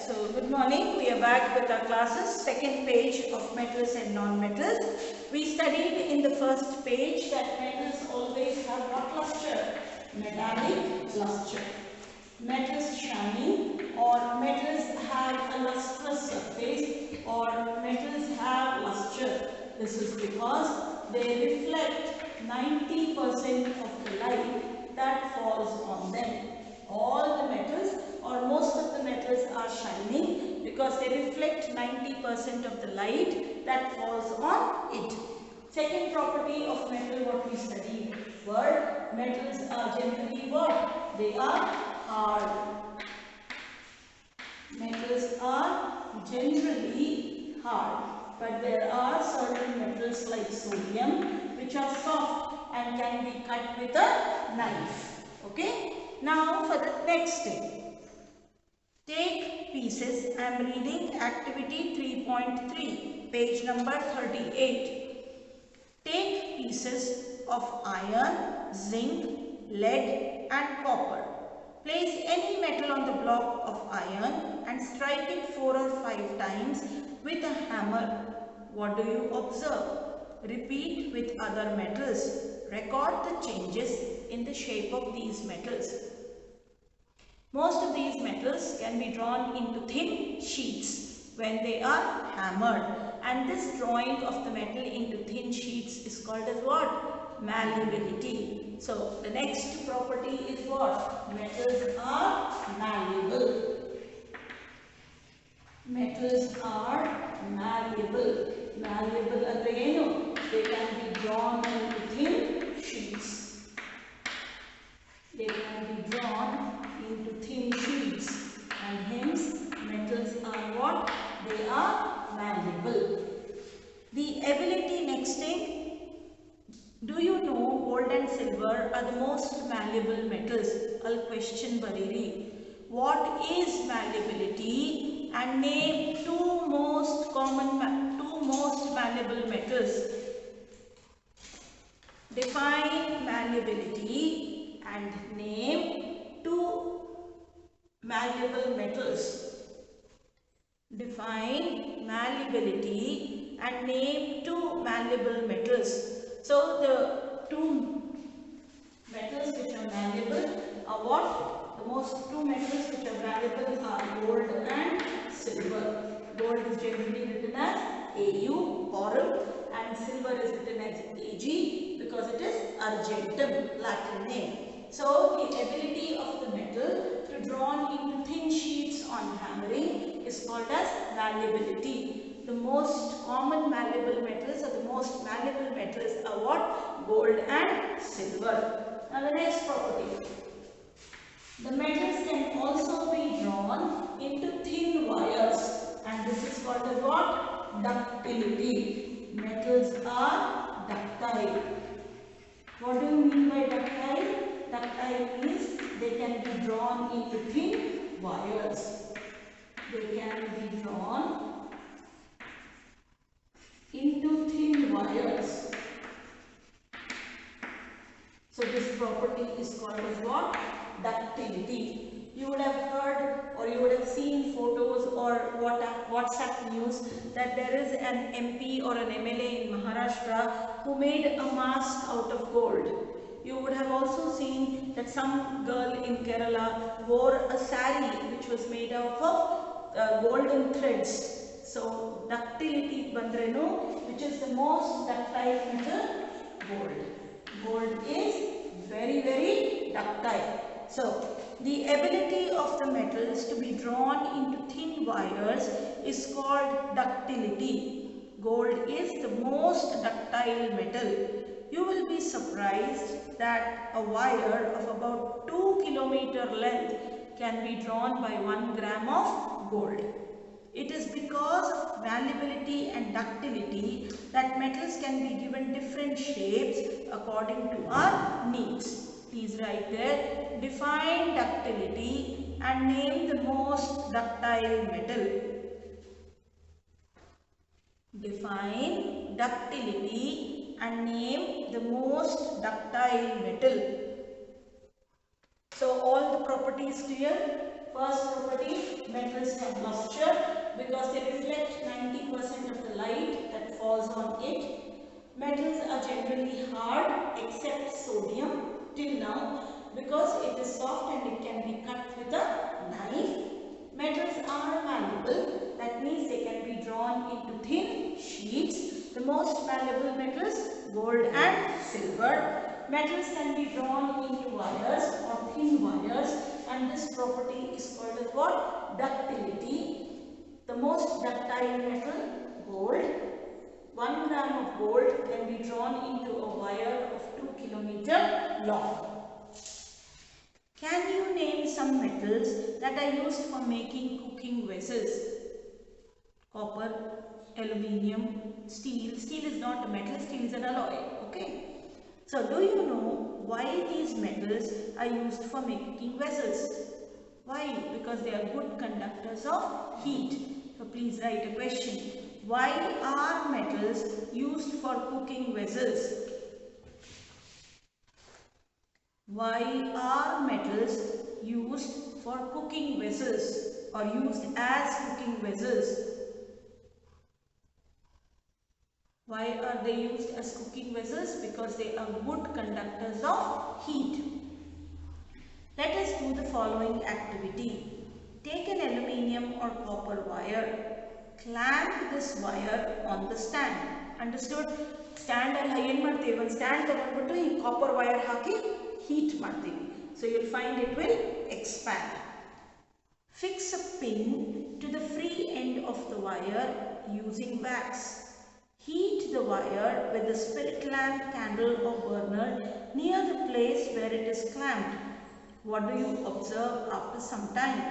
So good morning. We are back with our classes, second page of metals and non-metals. We studied in the first page that metals always have what luster? Metallic luster. Metals shine, or metals have a lustrous surface, or metals have luster. This is because they reflect 90% of the light that falls on them. All the metals or most of the metals are shining because they reflect 90% of the light that falls on it. Second property of metal what we studied were metals are generally what? They are hard. Metals are generally hard, but there are certain metals like sodium which are soft and can be cut with a knife. Okay? Now for the next thing. Take pieces. I am reading activity 3.3, page number 38. Take pieces of iron, zinc, lead and copper. Place any metal on the block of iron and strike it 4 or 5 times with a hammer. What do you observe? Repeat with other metals. Record the changes in the shape of these metals. Most of these metals can be drawn into thin sheets when they are hammered, and this drawing of the metal into thin sheets is called as what? Malleability. So the next property is what? Metals are malleable. Metals are malleable. Malleable again, they can be drawn into thin sheets. They can be drawn into thin sheets, and hence metals are what? They are malleable. The ability next thing, do you know gold and silver are the most malleable metals? I'll question Bariri. What is malleability, and name two most malleable metals. Define malleability and name two malleable metals. Define malleability and name two malleable metals. So the two metals which are malleable are what? The two metals which are malleable are gold and silver. Gold is generally written as AU, aurum, and silver is written as AG because it is argentum, Latin name. So the ability of the metal to drawn into thin sheets on hammering is called as malleability. The most common malleable metals or the most malleable metals are what? Gold and silver. Now the next property. The metals can also be drawn into thin wires, and this is called as what? Ductility. Metals are ductile. What do you mean by ductile? Ductile means they can be drawn into thin wires. They can be drawn into thin wires. So this property is called as what? Ductility. You would have heard or you would have seen photos or WhatsApp news that there is an MP or an MLA in Maharashtra who made a mask out of gold. You would have also seen that some girl in Kerala wore a sari which was made out of golden threads. So ductility bandreno, which is the most ductile metal? Gold. Gold is very, very ductile. So the ability of the metals to be drawn into thin wires is called ductility. Gold is the most ductile metal. You will be surprised that a wire of about 2 km length can be drawn by 1 gram of gold. It is because of malleability and ductility that metals can be given different shapes according to our needs. Please write there, define ductility and name the most ductile metal. Define ductility and name the most ductile metal. So all the properties clear. First property, metal metals have luster because they reflect 90% of the light that falls on it. Metals are generally hard except sodium till now because it is soft and it can be cut with a knife. Metals are malleable, that means they can be drawn into thin sheets. The most malleable metals, gold and silver. Metals can be drawn into wires or thin wires, and this property is called as what? Ductility. The most ductile metal, gold. 1 gram of gold can be drawn into a wire of 2 km long. Can you name some metals that are used for making cooking vessels? Copper, aluminium, steel. Steel is not a metal, steel is an alloy. Okay. So, do you know why these metals are used for making vessels? Why? Because they are good conductors of heat. So, please write a question. Why are metals used for cooking vessels? Why are metals used for cooking vessels or used as cooking vessels? Why are they used as cooking vessels? Because they are good conductors of heat. Let us do the following activity. Take an aluminium or copper wire. Clamp this wire on the stand. Understood? Stand alli ಏನು ಮಾಡ್ತೀವಿ ಒಂದು stand ತಗೊಂಡ್ಬಿಟ್ಟು ಈ copper wire ಹಾಕಿ heat ಮಾಡ್ತೀವಿ. So you'll find it will expand. Fix a pin to the free end of the wire using wax. Heat the wire with a spirit lamp, candle or burner near the place where it is clamped. What do you observe after some time?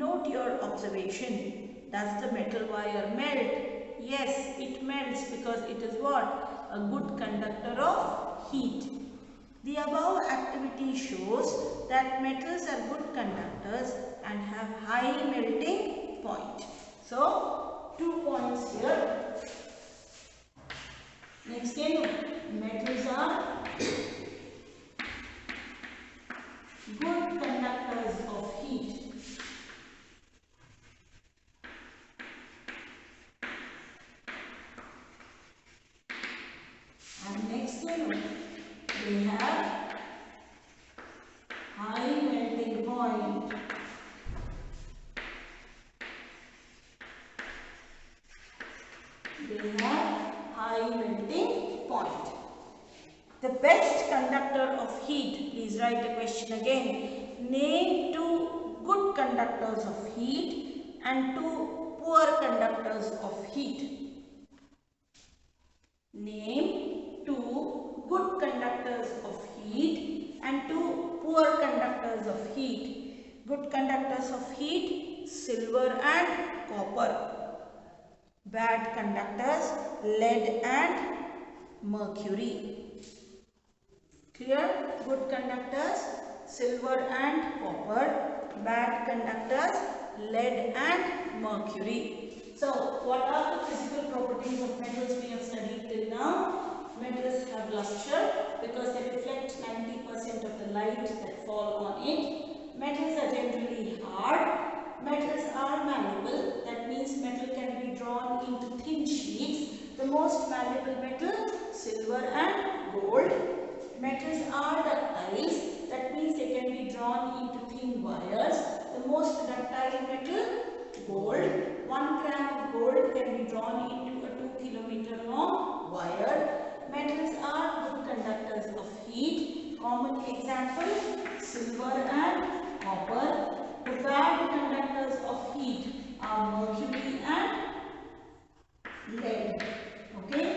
Note your observation. Does the metal wire melt? Yes, it melts because it is what? A good conductor of heat. The above activity shows that metals are good conductors and have high melting point. So, 2 points here. Next thing, metals are good conductors of heat. And next thing, they have high melting point. They have high melting point. The best conductor of heat, please write the question again. Name 2 good conductors of heat and 2 poor conductors of heat. Name 2 good conductors of heat and 2 poor conductors of heat. Good conductors of heat, silver and copper. Bad conductors, lead and mercury. Clear? Good conductors, silver and copper. Bad conductors, lead and mercury. So, what are the physical properties of metals we have studied till now? Metals have luster because they reflect 90% of the light that fall on it. Metals are generally hard. Metals are malleable. That means metal can be drawn into thin sheets. The most malleable metal, silver and gold. Metals are ductile. That means they can be drawn into thin wires. The most ductile metal, gold. 1 gram of gold can be drawn into a 2 km long wire. Metals are good conductors of heat. Common example, silver and copper. The bad conductors of heat are mercury and lead. Okay?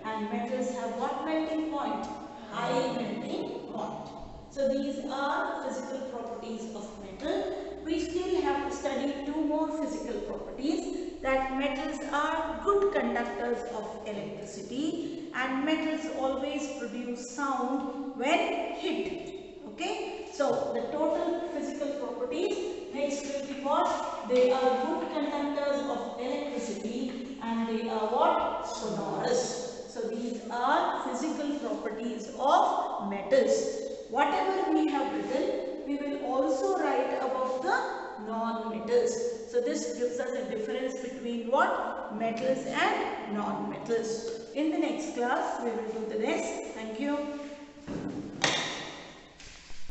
And metals have what melting point? High melting point. So these are physical properties of metal. We still have to study 2 more physical properties. That metals are good conductors of electricity and metals always produce sound when hit. Okay? So the total physical properties next will be what? They are good conductors of electricity and they are what? Sonorous. So these are physical properties of metals. Whatever we have written, we will also write about the non-metals. So this gives us a difference between what? Metals and non-metals. In the next class, we will do the rest. Thank you.